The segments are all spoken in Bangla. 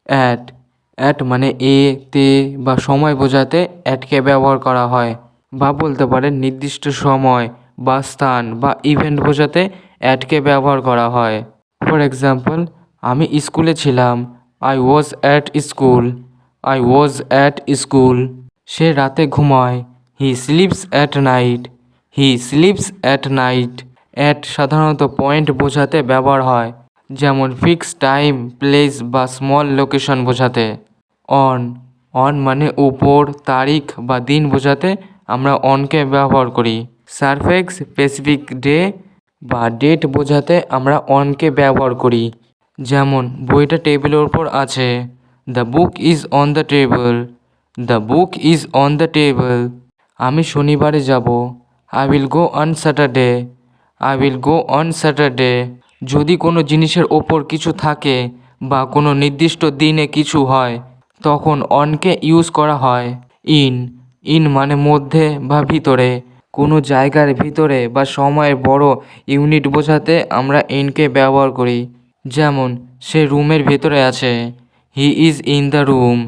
অ্যাট অ্যাট মানে তে বা সময় বোঝাতে অ্যাটকে ব্যবহার করা হয়, বা বলতে পারেন নির্দিষ্ট সময় বা স্থান বা ইভেন্ট বোঝাতে অ্যাটকে ব্যবহার করা হয়। ফর এক্সাম্পল, আমি স্কুলে ছিলাম, I was at school. I was at school. সে রাতে ঘুমায়, he sleeps at night. He sleeps at night. At সাধারণত পয়েন্ট বোঝাতে ব্যবহার হয়, যেমন ফিক্স টাইম, প্লেস বা স্মল লোকেশন বোঝাতে। অন অন মানে উপর, তারিখ বা দিন বোঝাতে আমরা অনকে ব্যবহার করি। সারফেক্স স্পেসিফিক ডে বা ডেট বোঝাতে আমরা অনকে ব্যবহার করি, যেমন বইটা টেবিলের ওপর আছে, the book is on the table. The book is on the table. আমি শনিবারে যাব, I will go on Saturday. I will go on Saturday. যদি কোনো জিনিসের ওপর কিছু থাকে বা কোনো নির্দিষ্ট দিনে কিছু হয়, তখন অনকে ইউজ করা হয়। ইন ইন মানে মধ্যে বা ভিতরে, কোনো জায়গার ভিতরে বা সময়ের বড় ইউনিট বোঝাতে আমরা ইনকে ব্যবহার করি, যেমন সে রুমের ভেতরে আছে, he is in the room.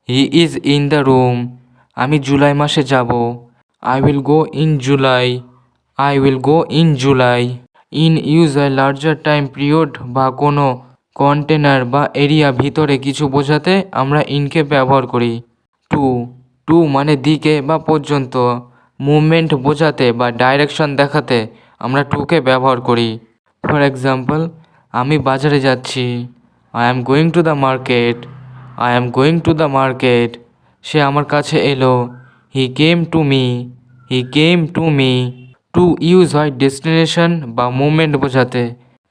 He is in the room. আমি জুলাই মাসে যাব, I will go in July. I will go in July. In use হয় লার্জার টাইম পিরিয়ড বা কোনো কন্টেনার বা এরিয়া ভিতরে কিছু বোঝাতে আমরা ইনকে ব্যবহার করি। টু টু মানে দিকে বা পর্যন্ত, মুভমেন্ট বোঝাতে বা ডাইরেকশন দেখাতে আমরা টুকে ব্যবহার করি। ফর এক্সাম্পল, আমি বাজারে যাচ্ছি, I am going to the market. I am going to the market. সে আমার কাছে এলো, he came to me. He came to me. To use হয় ডেস্টিনেশন বা মুভমেন্ট বোঝাতে,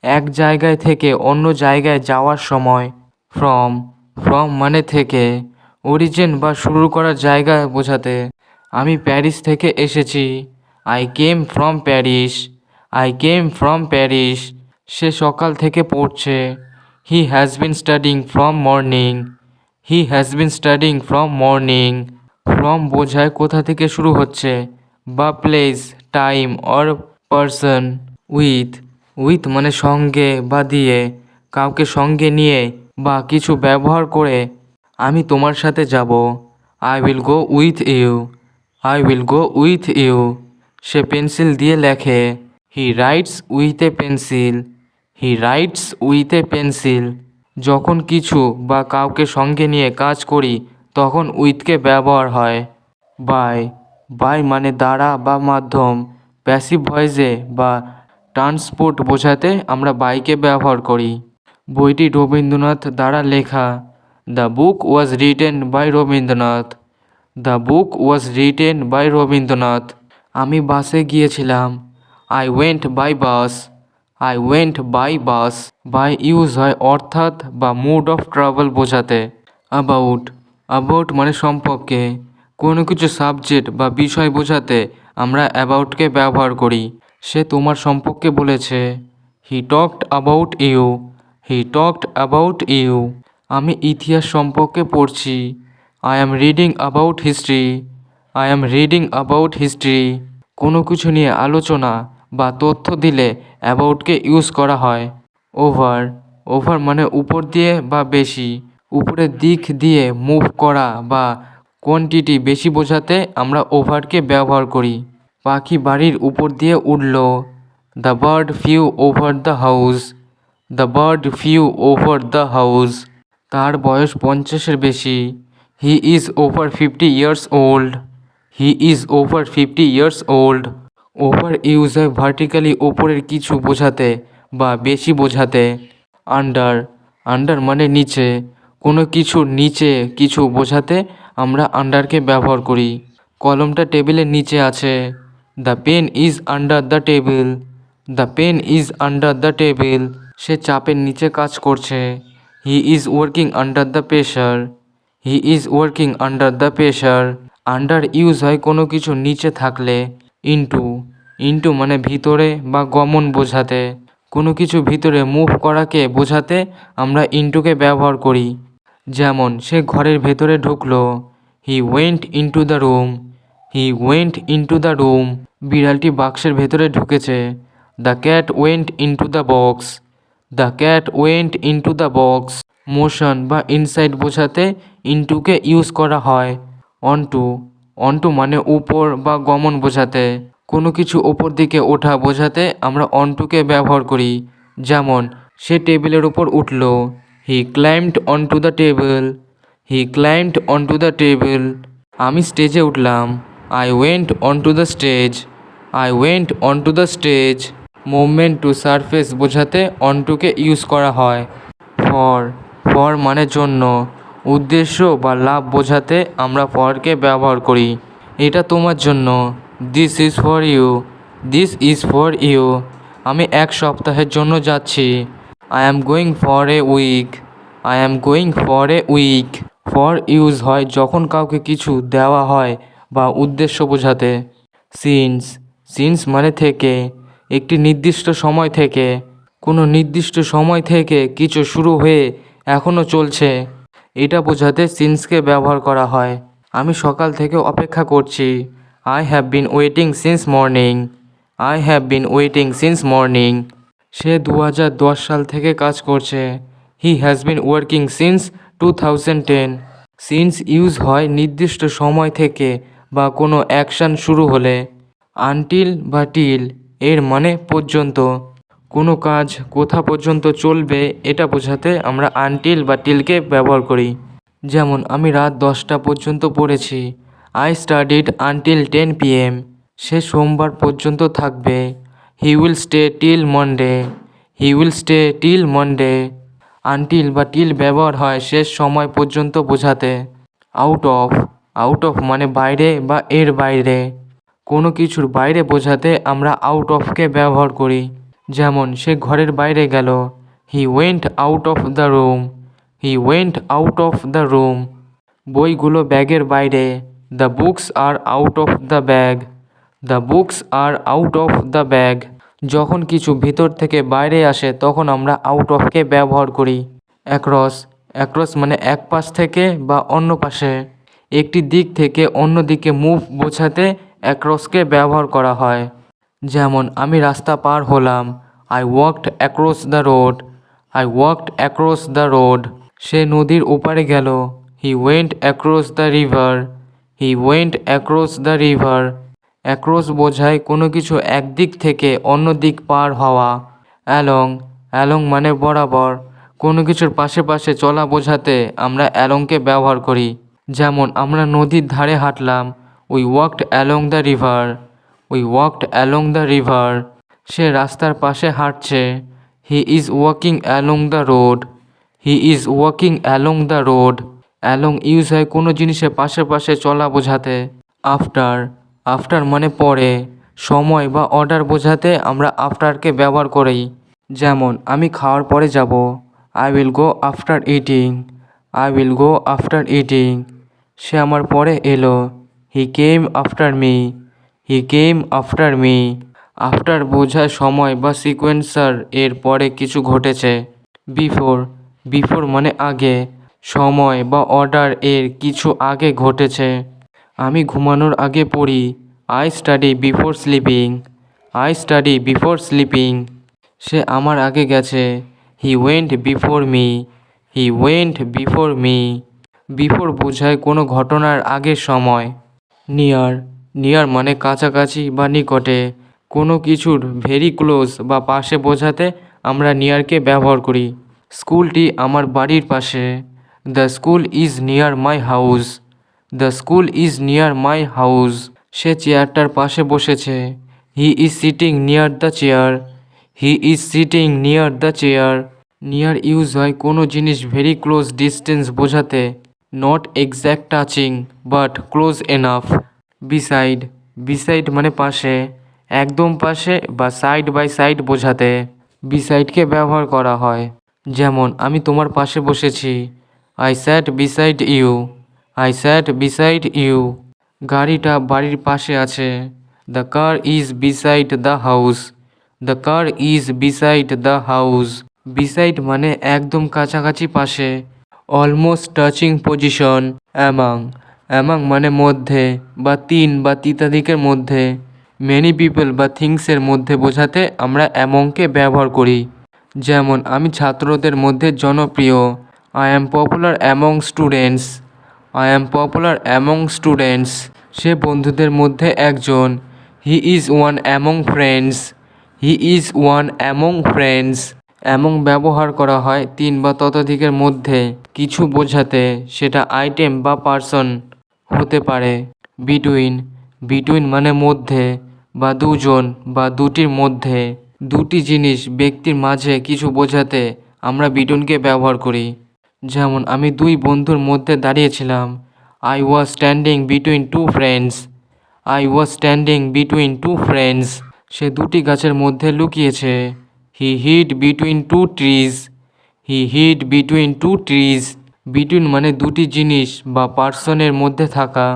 এক জায়গায় থেকে অন্য জায়গায় যাওয়ার সময়। ফ্রম ফ্রম মানে থেকে, অরিজিন বা শুরু করার জায়গা বোঝাতে, আমি প্যারিস থেকে এসেছি, I came from Paris. I came from Paris. সে সকাল থেকে পড়ছে, he has been studying from morning. He has been studying from morning. From বোঝায় কোথা থেকে শুরু হচ্ছে, বা place, time or person. With মানে সঙ্গে বা দিয়ে, কাউকে সঙ্গে নিয়ে বা কিছু ব্যবহার করে, আমি তোমার সাথে যাব, I will go with you. I will go with you. সে পেন্সিল দিয়ে লেখে, he writes with a pencil. He writes with a pencil. যখন কিছু বা কাউকে সঙ্গে নিয়ে কাজ করি তখন উইথকে ব্যবহার হয়। বাই বাই মানে দ্বারা বা মাধ্যম, প্যাসিভ ভয়েসে বা ট্রান্সপোর্ট বোঝাতে আমরা বাইকে ব্যবহার করি। বইটি রবীন্দ্রনাথ দ্বারা লেখা, the book was written by Rabindranath. The book was written by Rabindranath. আমি বাসে গিয়েছিলাম, I went by bus. I went by bus. By use হয় অর্থাৎ বা মুড অফ ট্রাভেল বোঝাতে। অ্যাবাউট অ্যাবাউট মানে সম্পর্কে, কোনো কিছু সাবজেক্ট বা বিষয় বোঝাতে আমরা অ্যাবাউটকে ব্যবহার করি। সে তোমার সম্পর্কে বলেছে, he talked about you. He talked about you. আমি ইতিহাস সম্পর্কে পড়ছি, I am reading about history. I am reading about history. কোনো কিছু নিয়ে আলোচনা বা তথ্য দিলে অ্যাবাউটকে ইউজ করা হয়। ওভার ওভার মানে উপর দিয়ে বা বেশি, উপরের দিক দিয়ে মুভ করা বা কোয়ান্টিটি বেশি বোঝাতে আমরা ওভারকে ব্যবহার করি। পাখি বাড়ির উপর দিয়ে উড়ল, the bird flew over the house. The bird flew over the house. তার বয়স 50-এর বেশি, he is over 50 years old. He is over 50 years old. Over use হয় ভার্টিক্যালি ওপরের কিছু বোঝাতে বা বেশি বোঝাতে। আন্ডার আন্ডার মানে নিচে, কোনো কিছুর নিচে কিছু বোঝাতে আমরা আন্ডারকে ব্যবহার করি। কলমটা টেবিলের নিচে আছে, the pen is under the table. The pen is under the table. সে চাপের নিচে কাজ করছে, he is working under the pressure. He is working under the pressure. Under use হয় কোনো কিছু নিচে থাকলে। ইনটু ইনটু মানে ভিতরে বা গমন বোঝাতে, কোনো কিছু ভিতরে মুভ করাকে বোঝাতে আমরা ইনটুকে ব্যবহার করি, যেমন সে ঘরের ভেতরে ঢুকলো, he went into the room. He went into the room. বিড়ালটি বাক্সের ভেতরে ঢুকেছে, the cat went into the box. The cat went into the box. Motion বা ইনসাইড বোঝাতে ইনটুকে ইউজ করা হয়। অনটু অনটু মানে উপর বা গমন বোঝাতে কোনো কিছু ওপর দিকে ওঠা বোঝাতে আমরা অনটুকে ব্যবহার করি। যেমন সে টেবিলের উপর উঠল, he climbed onto the table, he climbed onto the table. আমি স্টেজে উঠলাম, I went onto the stage, I went onto the stage. Movement to surface বোঝাতে অনটুকে ইউজ করা হয়। ফর ফর মানে জন্য, উদ্দেশ্য বা লাভ বোঝাতে আমরা ফরকে ব্যবহার করি। এটা তোমার জন্য, this is for you, this is for you. আমি এক সপ্তাহের জন্য যাচ্ছি, I am going for a week, I am going for a week. For use হয় যখন কাউকে কিছু দেওয়া হয় বা উদ্দেশ্য বোঝাতে। সিন্স সিন্স মানে থেকে, একটি নির্দিষ্ট সময় থেকে, কোনো নির্দিষ্ট সময় থেকে কিছু শুরু হয়ে এখনও চলছে, এটা বোঝাতে সিন্সকে ব্যবহার করা হয়। আমি সকাল থেকে অপেক্ষা করছি, I have been waiting since morning, I have been waiting since morning. সে 2010 সাল থেকে কাজ করছে, he has been working since 2010। Since use হয় নির্দিষ্ট সময় থেকে বা কোনো অ্যাকশান শুরু হলে। আনটিল বা টিল এর মানে পর্যন্ত, কোনো কাজ কোথা পর্যন্ত চলবে এটা বোঝাতে আমরা আনটিল বা টিলকে ব্যবহার করি। যেমন আমি রাত 10টা পর্যন্ত পড়েছি, আই স্টাডিড আনটিল 10 PM। সে সোমবার পর্যন্ত থাকবে, he will stay till Monday, he will stay till Monday. Until বা টিল ব্যবহার হয় শেষ সময় পর্যন্ত বোঝাতে। আউট অফ মানে বাইরে বা এর বাইরে, কোনো কিছুর বাইরে বোঝাতে আমরা আউট অফকে ব্যবহার করি। যেমন সে ঘরের বাইরে গেল, he went out of the room, he went out of the room. বইগুলো ব্যাগের বাইরে, the books are out of the bag, the books are out of the bag. যখন কিছু ভিতর থেকে বাইরে আসে তখন আমরা আউট অফকে ব্যবহার করি। অ্যাক্রস অ্যাক্রস মানে এক পাশ থেকে বা অন্য পাশে, একটি দিক থেকে অন্য দিকে মুভ বোঝাতে অ্যাক্রসকে ব্যবহার করা হয়। যেমন আমি রাস্তা পার হলাম, I walked across the road, I walked across the road. সে নদীর ওপারে গেল, he went across the river, he went across the river. Across বোঝায় কোনো কিছু একদিক থেকে অন্য দিক পার হওয়া। অ্যালং অ্যালং মানে বরাবর, কোনো কিছুর পাশে পাশে চলা বোঝাতে আমরা অ্যালংকে ব্যবহার করি। যেমন আমরা নদীর ধারে হাঁটলাম, we walked along the river, we walked along the river. সে রাস্তার পাশে হাঁটছে, he is walking along the road, he is walking along the road. Along use হয় কোনো জিনিসের পাশে পাশে চলা বোঝাতে। আফটার আফটার মানে পরে, সময় বা অর্ডার বোঝাতে আমরা আফটারকে ব্যবহার করি। যেমন আমি খাওয়ার পরে যাব, I will go after eating, I will go after eating. সে আমার পরে এলো, he came after me, he came after me. After বোঝায় সময় বা সিকোয়েন্সার, এর পরে কিছু ঘটেছে। বিফোর বিফোর মানে আগে, সময় বা অর্ডার এর কিছু আগে ঘটেছে। আমি ঘুমানোর আগে পড়ি, I study before sleeping, I study before sleeping. সে আমার আগে গেছে, he went before me, he went before me. Before বোঝায় কোনো ঘটনার আগের সময়। নিয়ার নিয়ার মানে কাছাকাছি বা নিকটে, কোনো কিছুর ভেরি ক্লোজ বা পাশে বোঝাতে আমরা নিয়ারকে ব্যবহার করি। স্কুলটি আমার বাড়ির পাশে, the school is near my house, the school is near my house. সে চেয়ারটার পাশে বসেছে, he is sitting near the chair, he is sitting near the chair. Near use হয় কোনো জিনিস ভেরি ক্লোজ ডিস্টেন্স বোঝাতে, not exact touching but close enough. Beside beside মানে পাশে, একদম পাশে বা সাইড বাই সাইড বোঝাতে বিসাইডকে ব্যবহার করা হয়। যেমন আমি তোমার পাশে বসেছি, I sat beside you, I sat beside you. গাড়িটা বাড়ির পাশে আছে, the car is beside the house, the car is beside the house. Beside মানে একদম কাছাকাছি পাশে, almost touching position. Among among মানে মধ্যে বা তিন বা তৃতীয়াধিকের মধ্যে, মেনি পিপল বা থিংসের মধ্যে বোঝাতে আমরা অ্যামংকে ব্যবহার করি। যেমন আমি ছাত্রদের মধ্যে জনপ্রিয়, I am popular among students. I am popular among students. সে বন্ধুদের মধ্যে একজন। He is one among friends. He is one among friends. Among ব্যবহার করা হয় তিন বা ততোধিকের মধ্যে কিছু বোঝাতে, সেটা আইটেম বা পার্সন হতে পারে। বিটুইন। বিটুইন মানে মধ্যে বা দুজন বা দুটির মধ্যে। দুটি জিনিস ব্যক্তির মাঝে কিছু বোঝাতে আমরা বিটুইনকে ব্যবহার করি। যেমন আমি দুই বন্ধুর মধ্যে দাঁড়িয়েছিলাম। I was standing between two friends. I was standing between two friends. সে দুটি গাছের মধ্যে লুকিয়েছে। He hid between two trees. He hid between two trees. Between মানে দুটি জিনিস বা পার্সনের মধ্যে থাকা।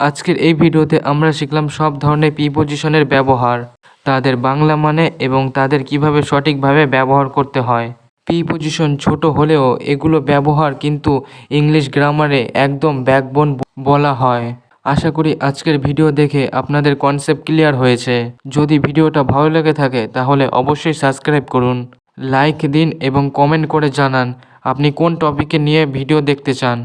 আজকের এই ভিডিওতে আমরা শিখলাম সব ধরনের প্রিপজিশনের ব্যবহার, তাদের বাংলা মানে এবং তাদের কিভাবে সঠিকভাবে ব্যবহার করতে হয়। প্রিপজিশন ছোট হলেও এগুলো ব্যবহার কিন্তু ইংলিশ গ্রামারে একদম ব্যাকবোন বলা হয়। আশা করি আজকের ভিডিও দেখে আপনাদের কনসেপ্ট ক্লিয়ার হয়েছে। যদি ভিডিওটা ভালো লেগে থাকে তাহলে অবশ্যই সাবস্ক্রাইব করুন, লাইক দিন এবং কমেন্ট করে জানান আপনি কোন টপিকে নিয়ে ভিডিও দেখতে চান।